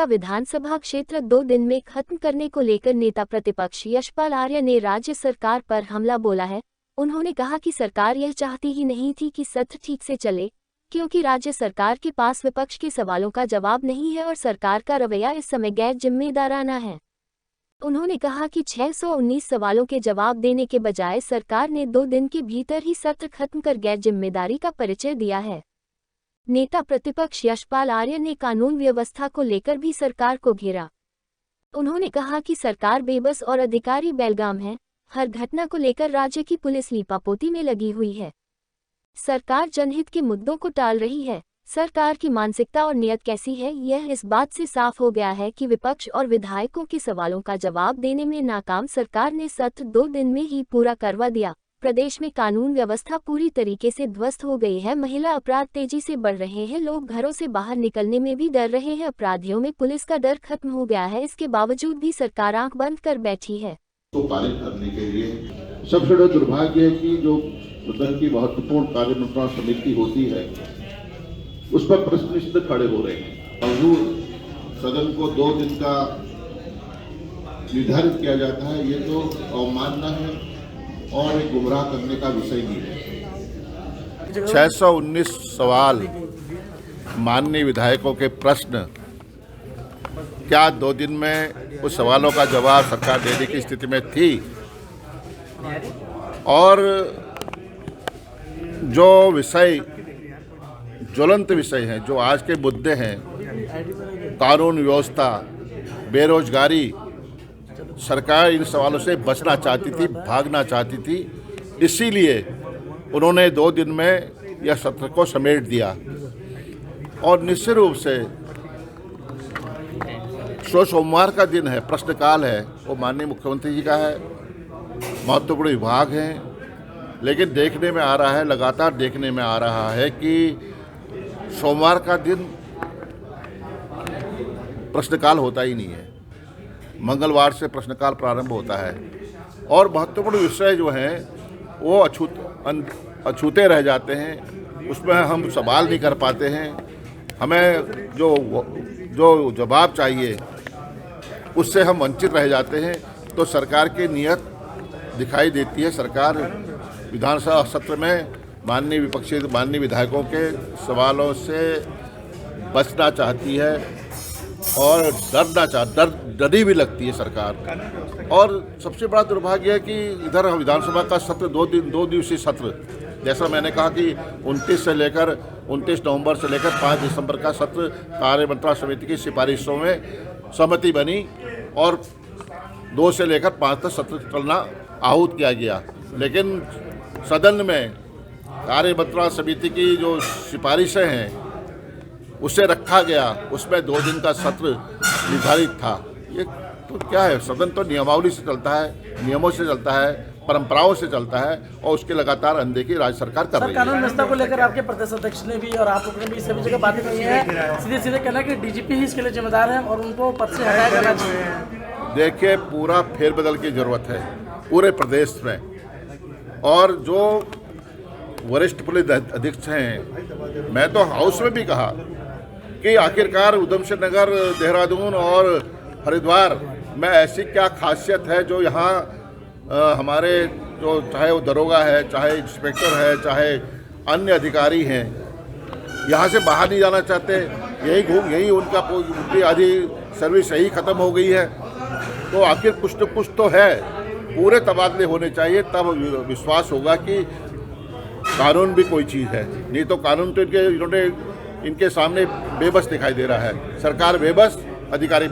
का विधानसभा क्षेत्र 2 दिन में खत्म करने को लेकर नेता प्रतिपक्ष यशपाल आर्य ने राज्य सरकार पर हमला बोला है। उन्होंने कहा कि सरकार यह चाहती ही नहीं थी कि सत्र ठीक से चले, क्योंकि राज्य सरकार के पास विपक्ष के सवालों का जवाब नहीं है और सरकार का रवैया इस समय गैर जिम्मेदाराना है। उन्होंने कहा कि 619 सवालों के जवाब देने के बजाय सरकार ने 2 दिन के भीतर ही सत्र खत्म कर गैर जिम्मेदारी का परिचय दिया है। नेता प्रतिपक्ष यशपाल आर्य ने कानून व्यवस्था को लेकर भी सरकार को घेरा। उन्होंने कहा कि सरकार बेबस और अधिकारी बेलगाम है। हर घटना को लेकर राज्य की पुलिस लीपापोती में लगी हुई है। सरकार जनहित के मुद्दों को टाल रही है। सरकार की मानसिकता और नियत कैसी है, यह इस बात से साफ हो गया है कि विपक्ष और विधायकों के सवालों का जवाब देने में नाकाम सरकार ने सत्र 2 दिन में ही पूरा करवा दिया। प्रदेश में कानून व्यवस्था पूरी तरीके से ध्वस्त हो गई है। महिला अपराध तेजी से बढ़ रहे हैं। लोग घरों से बाहर निकलने में भी डर रहे हैं। अपराधियों में पुलिस का डर खत्म हो गया है। इसके बावजूद भी सरकार आंख बंद कर बैठी है। तो पारित करने के लिए सबसे बड़ा दुर्भाग्य है कि जो सदन की महत्वपूर्ण कार्यमंत्रणा समिति होती है उस पर प्रश्न खड़े हो रहे हैं। सदन को 2 दिन का निर्धारित किया जाता है, ये तो अवमानना है और एक गुमराह करने का विषय भी है। 619 सवाल माननीय विधायकों के प्रश्न, क्या 2 दिन में उस सवालों का जवाब सरकार देने की स्थिति में थी? और जो विषय ज्वलंत विषय हैं, जो आज के मुद्दे हैं, कानून व्यवस्था, बेरोजगारी, सरकार इन सवालों से बचना चाहती थी, भागना चाहती थी। इसीलिए उन्होंने 2 दिन में यह सत्र को समेट दिया। और निश्चित रूप से सोमवार का दिन है, प्रश्नकाल है, वो माननीय मुख्यमंत्री जी का है, महत्वपूर्ण विभाग हैं। लेकिन देखने में आ रहा है, लगातार देखने में आ रहा है कि सोमवार का दिन प्रश्नकाल होता ही नहीं है। मंगलवार से प्रश्नकाल प्रारंभ होता है और महत्वपूर्ण विषय जो हैं वो अछूते रह जाते हैं। उसमें हम सवाल नहीं कर पाते हैं। हमें जो जवाब चाहिए उससे हम वंचित रह जाते हैं। तो सरकार की नीयत दिखाई देती है। सरकार विधानसभा सत्र में माननीय विधायकों के सवालों से बचना चाहती है और डरी भी लगती है सरकार। और सबसे बड़ा दुर्भाग्य है कि इधर विधानसभा का सत्र 2 दिवसीय सत्र, जैसा मैंने कहा कि 29 नवंबर से लेकर 5 दिसंबर का सत्र कार्यमंत्रणा समिति की सिफारिशों में सहमति बनी और 2 से लेकर 5 तक सत्र चलना आहूत किया गया। लेकिन सदन में कार्यमंत्रणा समिति की जो सिफारिशें हैं उसे रखा गया, उसमें 2 दिन का सत्र निर्धारित था। ये तो क्या है, सदन तो नियमावली से चलता है, नियमों से चलता है, परंपराओं से चलता है और उसकी लगातार अनदेखी राज्य सरकार कर रही है। कानून व्यवस्था को लेकर आपके प्रदेश अध्यक्ष ने भी और आप लोगों ने भी सभी जगह बातें की है। सीधे कहना कि डीजीपी ही इसके लिए जिम्मेदार है और उनको पद से हटाया जाना चाहिए। देखिए, पूरा फेरबदल की जरूरत है पूरे प्रदेश में। और जो वरिष्ठ पुलिस अधीक्षक हैं, मैं तो हाउस में भी कहा कि आखिरकार उधमसिंह नगर, देहरादून और हरिद्वार में ऐसी क्या खासियत है जो यहाँ हमारे जो चाहे वो दरोगा है, चाहे इंस्पेक्टर है, चाहे अन्य अधिकारी हैं, यहाँ से बाहर नहीं जाना चाहते। यही उनकी आधी सर्विस यही ख़त्म हो गई है। तो आखिर कुछ न कुछ तो है। पूरे तबादले होने चाहिए, तब विश्वास होगा कि कानून भी कोई चीज़ है। नहीं तो कानून तो इनके सामने बेबस दिखाई दे रहा है। सरकार बेबस, अधिकारी